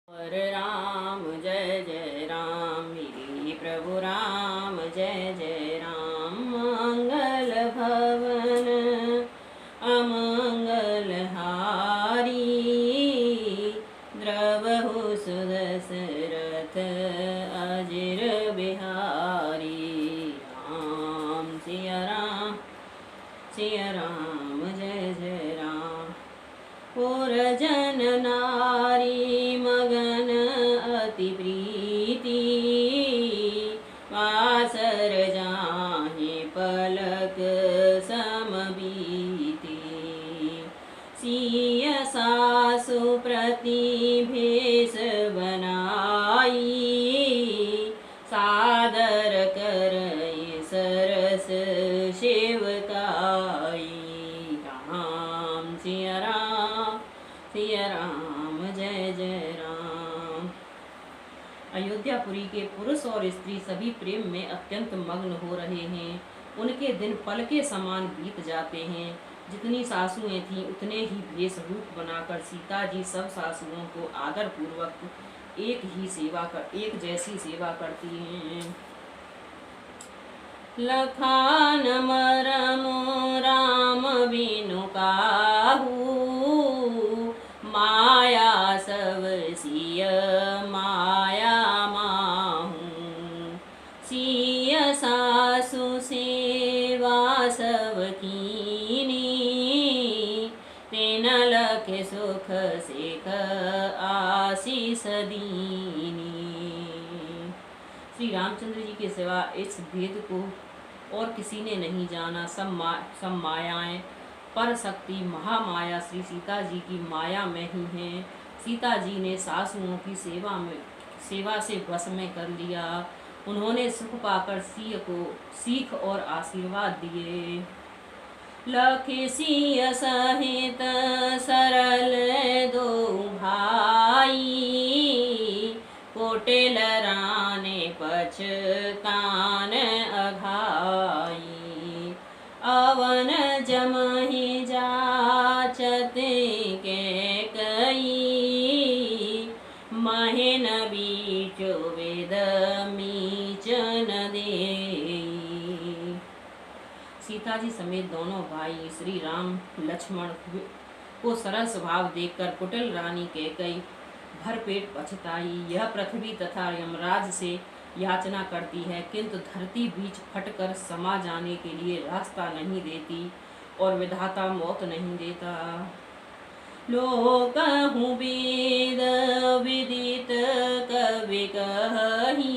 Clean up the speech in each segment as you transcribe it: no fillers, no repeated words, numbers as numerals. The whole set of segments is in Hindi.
और राम जय जय राम, मेरे प्रभु राम जय जय राम। मंगल भवन अमंगल हारी, द्रवहु सुदशरथ अजिर बिहारी। राम सिया राम, सिया राम जय जय राम। और जन नारी मगन अति प्रीति, वासर जाहि पलक समबीति। सिय सासु प्रति भेष बनाई, सादर करई सरस सेवकाई। राम सिया राम, सिया राम जय जय राम। अयोध्यापुरी के पुरुष और स्त्री सभी प्रेम में अत्यंत मग्न हो रहे हैं। उनके दिन पल के समान बीत जाते हैं। जितनी सासुएं थीं उतने ही भेष रूप बनाकर सीता जी सब सासुओं को आदर पूर्वक एक जैसी सेवा करती हैं। लखान मरम राम बिनु काहू, माया सब सिय माया माहू। सिय सासु सेवा सब कीनी, तेन लख सुख सेख आशीष दीनी। श्री रामचंद्र जी के सिवा इस भेद को और किसी ने नहीं जाना। सब मायाएं पर शक्ति महामाया श्री सीता जी की माया में ही हैं। सीता जी ने सासुओं की सेवा से वश में कर लिया। उन्होंने सुख पाकर सिय को सीख और आशीर्वाद दिए। लखि सिय सहित सरल दो भाई, कोटिल राने पछ कान अघाई। अवन जमहि जाचत के कई, महीन बीचो वेद मीचन देई। सीता जी समेत दोनों भाई श्री राम लक्ष्मण को सरल स्वभाव देखकर कुटिल रानी कैकेयी भरपेट पछताई। यह पृथ्वी तथा यमराज से याचना करती है, किंतु धरती बीच फटकर समा जाने के लिए रास्ता नहीं देती और विधाता मौत नहीं देता। लोकहु वेद विदित कवि कही,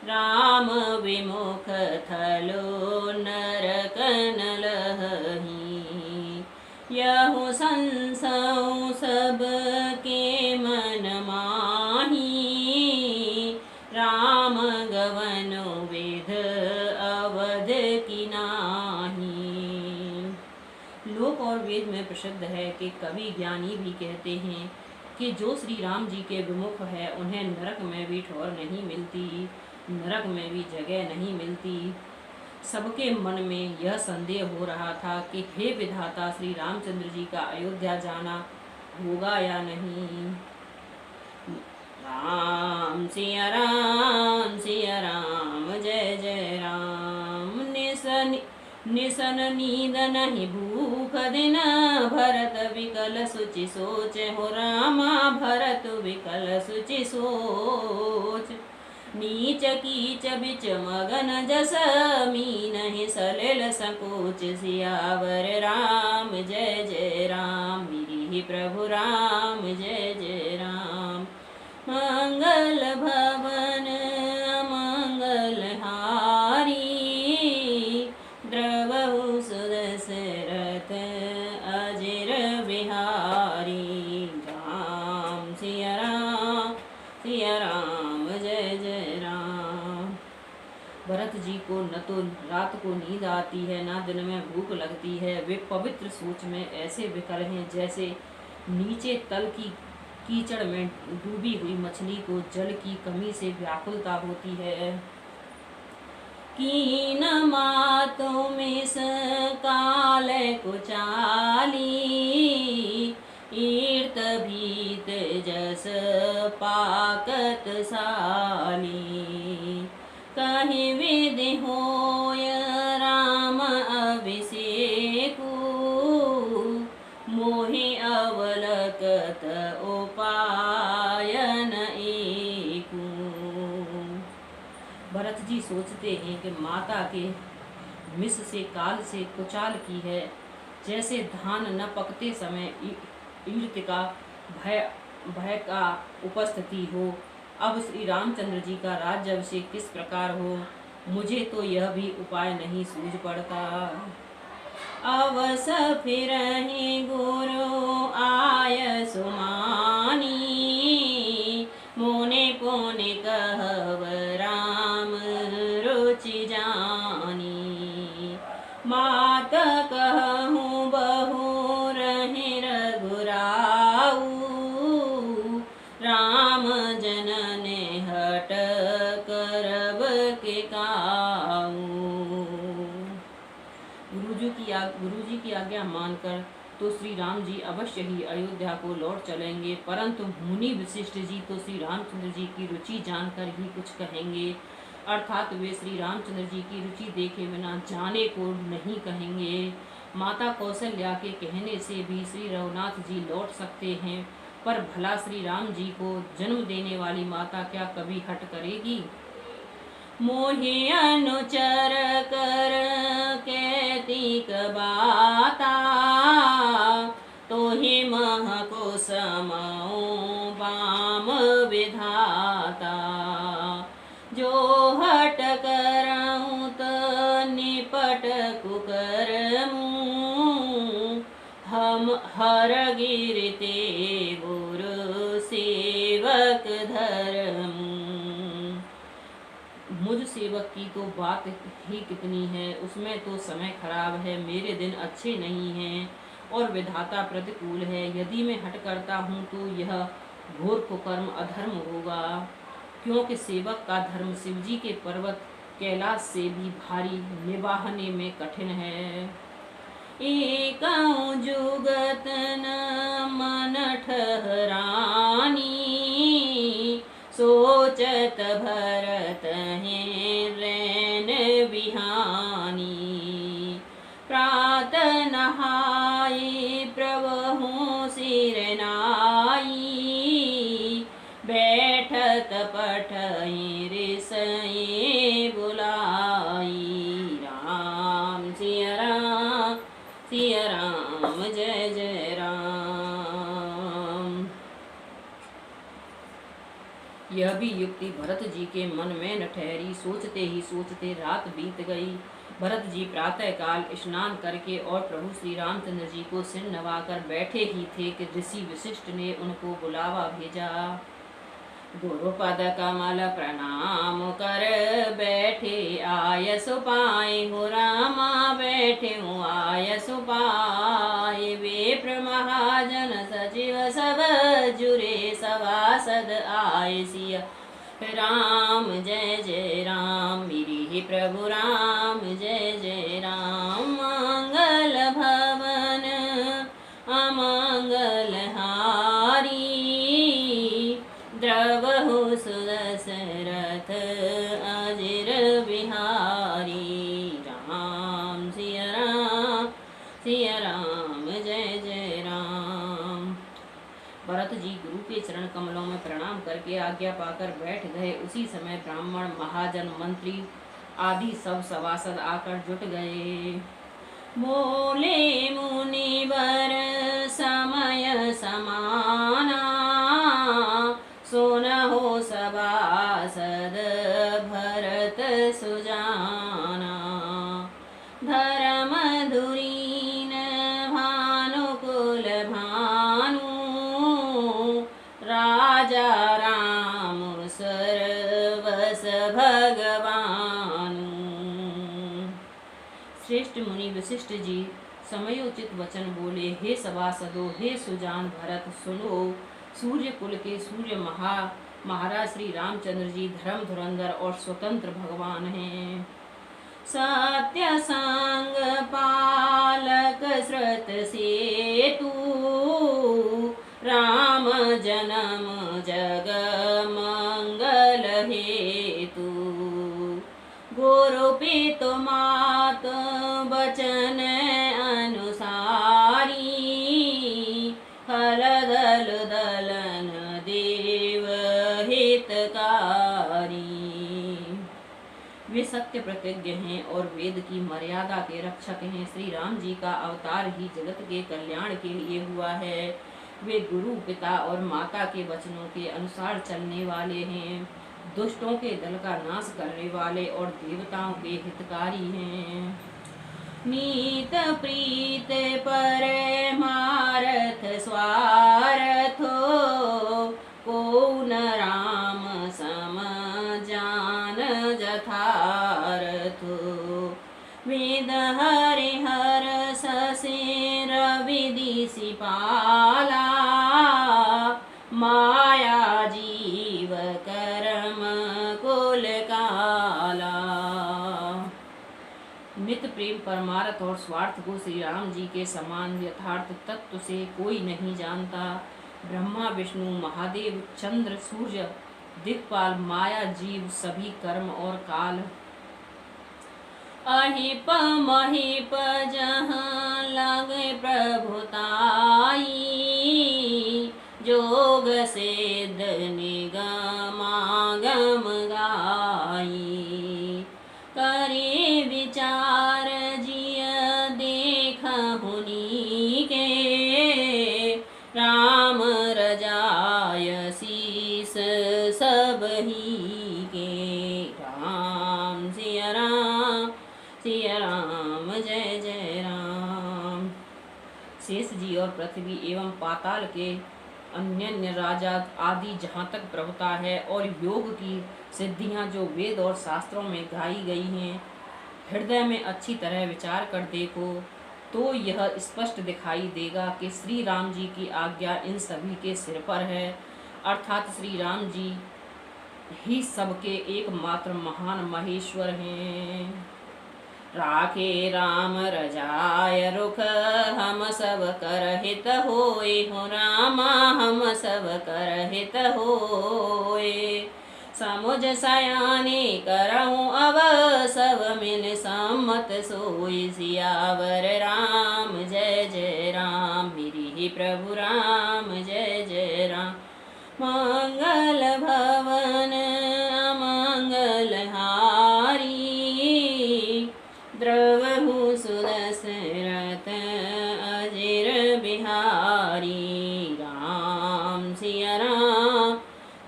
राम विमुख थलो नरकन लही। यहु संसौ सब के मन माही, राम गवनो वेद अवध की नाही। लोक और वेद में प्रसिद्ध है कि कवि ज्ञानी भी कहते हैं कि जो श्री राम जी के विमुख है उन्हें नरक में भी ठौर नहीं मिलती, नरक में भी जगह नहीं मिलती। सबके मन में यह संदेह हो रहा था कि हे विधाता, श्री रामचंद्र जी का अयोध्या जाना होगा या नहीं। राम सिया राम, सिया राम जय जय राम। निसन नींद नहीं भूख दिन, भरत विकल सुचि सोच हो रामा, भरत विकल सुचि सोच। नीच कीच बिच मगन जस, मीन सलिल संकोच। सियावर राम जय जय राम, मेरे प्रभु राम जय जय राम। मंगल भवन अमंगल हारी, द्रवहु सुदशरथ अजिर बिहारी। राम सिया राम, सिया राम जय जय राम। भरत जी को न तो रात को नींद आती है, न दिन में भूख लगती है। वे पवित्र सोच में ऐसे विकल हैं जैसे नीचे तल की कीचड़ में डूबी हुई मछली को जल की कमी से व्याकुलता होती है। कीन मातों में काल कुचाली, ईर्त भीत जस रस पाकत साली। कहीं विधि होय राम अभिषेकु, मोहि अवलकत उपायन एकु। भरत जी सोचते हैं कि माता के मिस से काल से कुचाल की है, जैसे धान न पकते समय ईर्त का भय का उपस्थिति हो। अब श्री रामचंद्र जी का राज्याभिषेक किस प्रकार हो, मुझे तो यह भी उपाय नहीं सूझ पड़ता। अवस फिरहि गुरु आय सुमानी, मोने पोने कहव राम रुचि जानी। मात कहूँ बहु रहि रघुराऊ, राम जनने हट करब के काऊ। गुरु जी की आज्ञा मानकर तो श्री राम जी अवश्य ही अयोध्या को लौट चलेंगे, परंतु मुनि वशिष्ठ जी तो श्री रामचंद्र जी की रुचि जानकर ही कुछ कहेंगे, अर्थात वे श्री रामचंद्र जी की रुचि देखे बिना जाने को नहीं कहेंगे। माता कौशल्या के कहने से भी श्री रघुनाथ जी लौट सकते हैं, पर भला श्री राम जी को जन्म देने वाली माता क्या कभी हट करेगी। मोहि अनुचर कर कैतिक बाता, तोहि मह को समाओ बाम विधाता। जो हट करऊँ त निपट कुकरमु, हम हर गिरते गुरु सेवक धर्मु। मुझ सेवक की तो बात ही कितनी है, उसमें तो समय खराब है, मेरे दिन अच्छे नहीं हैं और विधाता प्रतिकूल है। यदि मैं हट करता हूँ तो यह घोर कुकर्म अधर्म होगा, क्योंकि सेवक का धर्म शिवजी के पर्वत कैलाश से भी भारी, निभाने में कठिन है। एकौ जुगत न मन ठहरानी, सोचत भरत हैं रैन बिहानी। प्रात नहाए प्रभु सिर नाई, बैठत पठई ऋषि बुलाई। राम सिया राम सिया राम जय जय राम। यह भी युक्ति भरत जी के मन में न ठहरी। सोचते ही सोचते रात बीत गई। भरत जी प्रातः काल स्नान करके और प्रभु श्री रामचंद्र जी को सिर नवाकर बैठे ही थे कि ऋषि वशिष्ठ ने उनको बुलावा भेजा। गुरुपद कमल प्रणाम कर बैठे आय सुपाए, हो रामा बैठे आय सुपाए। विप्र महाजन सचिव सब जुरे सभासद आय सिया राम जय जय राम। मेरी प्रभु राम जय जय राम। मंगल भवन अमंगल हारी, द्रवहु सुदशरथ अजिर बिहारी। राम सिया राम जय जय राम। भरत जी गुरु के चरण कमलों में प्रणाम करके आज्ञा पाकर बैठ गए। उसी समय ब्राह्मण महाजन मंत्री आदि सब सभासद आकर जुट गए। बोले मुनिवर समय समाना, सुनहो सभासद भरत सुजाना। धर्म धुरीन भानुकुल भानु, राजा राम सर्वस भगवानु। श्रेष्ठ मुनि वशिष्ठ जी समयोचित वचन बोले। हे सभासदों, हे सुजान भरत, सुनो। सूर्य कुल के सूर्य महाराज श्री रामचंद्र जी धर्म धुरंधर और स्वतंत्र भगवान हैं। सत्य संग पालक श्रुत सेतु, राम जन्म सत्य प्रतिज्ञ हैं और वेद की मर्यादा के रक्षक हैं। श्री राम जी का अवतार ही जगत के कल्याण के लिए हुआ है। वे गुरु, पिता और माता के वचनों के अनुसार चलने वाले हैं। दुष्टों के दल का नाश करने वाले और देवताओं के हितकारी हैं। नीत प्रीत परमारथ स्वार्थो, को न राम सम जान जथारथो। वेद हरिहर ससेर विधि सिपाला, माया जीव कर्म कुल काला। मित प्रेम, परमार्थ और स्वार्थ को श्री राम जी के समान यथार्थ तत्व से कोई नहीं जानता। ब्रह्मा, विष्णु, महादेव, चंद्र, सूर्य, दिक्पाल, माया, जीव, सभी कर्म और काल। अहिप महिप जहाँ लगे प्रभुताई, जोग सिद्ध निगमागम गाई। करे विचार जिय देखहुनि के, राम रजाय शीस सब ही के। राम सिया राम, सिया राम, जय जय राम। शेष जी और पृथ्वी एवं पाताल के अन्य राजा आदि जहाँ तक प्रभुता है और योग की सिद्धियाँ जो वेद और शास्त्रों में गाई गई हैं, हृदय में अच्छी तरह विचार कर देखो तो यह स्पष्ट दिखाई देगा कि श्री राम जी की आज्ञा इन सभी के सिर पर है। अर्थात श्री राम जी ही सबके एकमात्र महान महेश्वर हैं। राखे राम रजाय रुख, हम सब कर हित होए हो रामा, हम सब कर हित होए। समुझ सयाने करऊं अब, सब मिल सम्मत सोई। सियावर राम, जय जय राम, मेरी ही प्रभु राम, जय जय राम। मंगल भवन अमंगल हारी, द्रवहु सुदशरथ अजिर बिहारी। राम सिया राम,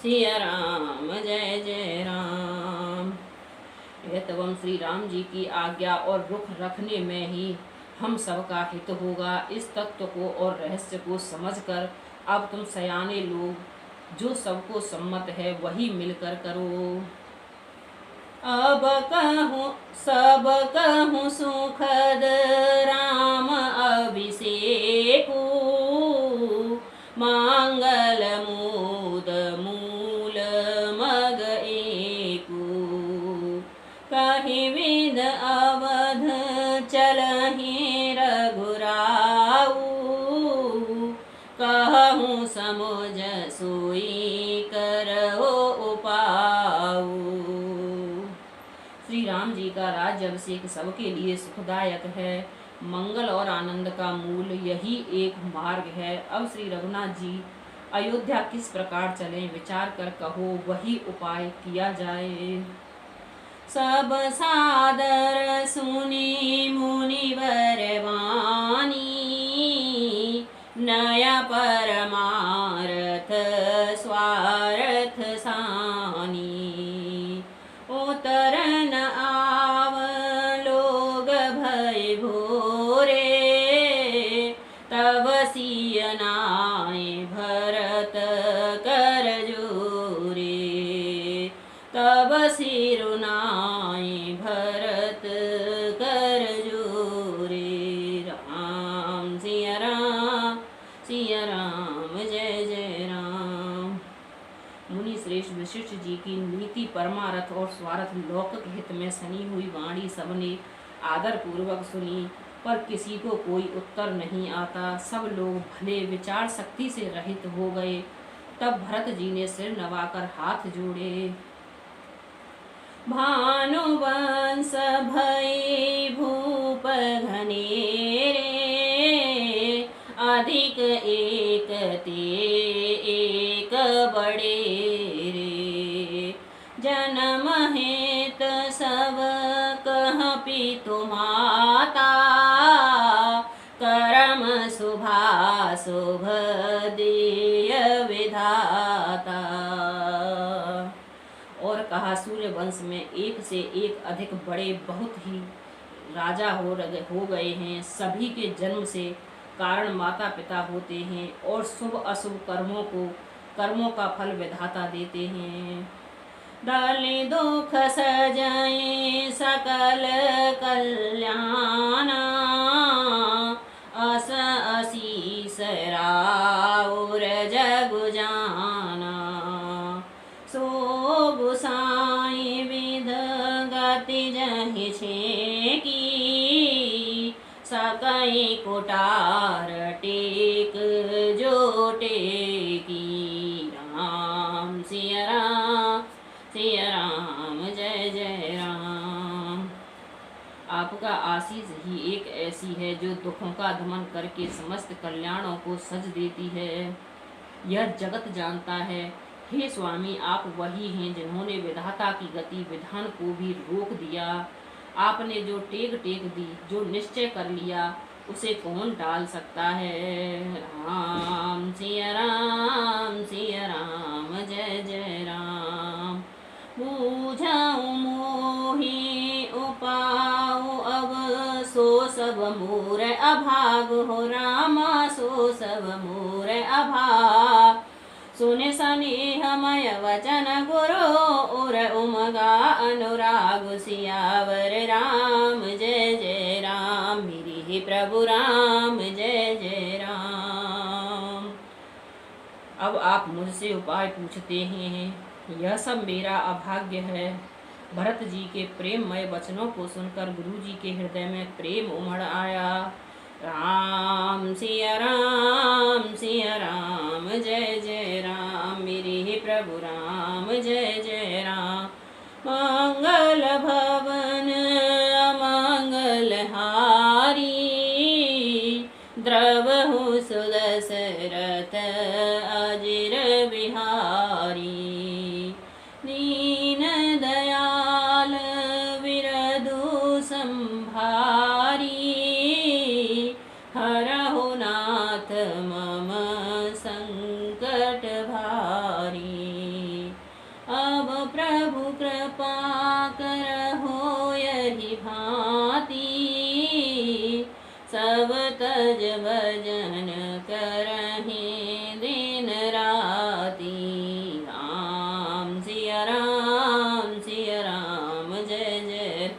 सिया राम, जय जय राम। एवं श्री राम जी की आज्ञा और रुख रखने में ही हम सबका हित होगा। इस तत्व को और रहस्य को समझकर अब तुम सयाने लोग जो सबको सम्मत है वही मिलकर करो। अब कहूँ सब कहूँ सुखद राम अभिषेकु, मंगल मूद मूल मग एकु। कहि विद अवध चलहि रघुराऊ, कहूँ समुझ सोई करो उपाऊ। श्री राम जी का राज्य अभिषेक सबके लिए सुखदायक है। मंगल और आनंद का मूल यही एक मार्ग है। अब श्री रघुनाथ जी अयोध्या किस प्रकार चलें, विचार कर कहो, वही उपाय किया जाए। सब सादर सुनी मुनिवर वाणी, नया परमार्थ स्वार्थ सानी। उतरन आव लोग भय भोरे, तब सियनाय भरत कर जोरे। तब सिरुनाय भरत कर जोरे। राम सिया राम, सिया राम, जय जय राम। मुनि श्रेष्ठ वशिष्ठ जी की नीति, परमारथ और स्वार्थ लौकिक हित में सनी हुई वाणी सबने आदर पूर्वक सुनी, पर किसी को कोई उत्तर नहीं आता। सब लोग भले विचार शक्ति से रहित हो गए। तब भरत जी ने सिर नवाकर हाथ जोड़े। भानुवंश भय भूप घनेरे, अधिक एक ते एक बड़े रे। जन्म हेत सब शुभ दिय विधाता। और कहा, सूर्य वंश में एक से एक अधिक बड़े बहुत ही राजा हो गए हैं। सभी के जन्म से कारण माता पिता होते हैं और शुभ अशुभ कर्मों का फल विधाता देते हैं। डाले दुख सजाए सकल कल्याणा, अस आशीष राउर जग जाना। सो गुसाई विध गति जहि छेकी, सकई कोटार टेक जो टेकी। राम सिया राम, सिया राम, जय जय राम। आपका आशीष ही एक ऐसी है जो दुखों का दमन करके समस्त कल्याणों को सज देती है। यह जगत जानता है। हे स्वामी, आप वही हैं जिन्होंने विधाता की गति विधान को भी रोक दिया। आपने जो टेक दी, जो निश्चय कर लिया, उसे कौन टाल सकता है। राम सिया राम, सिया राम, जय जय राम। बूझाऊं मोहि उपाऊ अब, सो सब मोर अभाग हो रामा, सो सब मोर अभाग। सुने स्नेहमय वचन गुरु, उर उमगा अनुराग। सियावर राम, जय जय राम, मेरे हे प्रभु राम, जय जय राम। अब आप मुझसे उपाय पूछते हैं, यह सब मेरा अभाग्य है। भरत जी के प्रेममय वचनों को सुनकर गुरु जी के हृदय में प्रेम उमड़ आया। राम सिया राम, सिया राम, जय जय राम, मेरे हे प्रभु राम, जय जय राम। मंगल भवन अमंगल हारी, द्रवहु सुदशरथ अजिर बिहारी। दीन दयाल विरधु संभारी, हरहु नाथ मम संकट भारी। अब प्रभु कृपा करहो यही भांति, सब तज भजन करहि दिन राति। राम सिया राम, सिया राम, जय जय,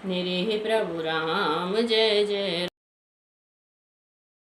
मेरे हे प्रभु राम, जय जय।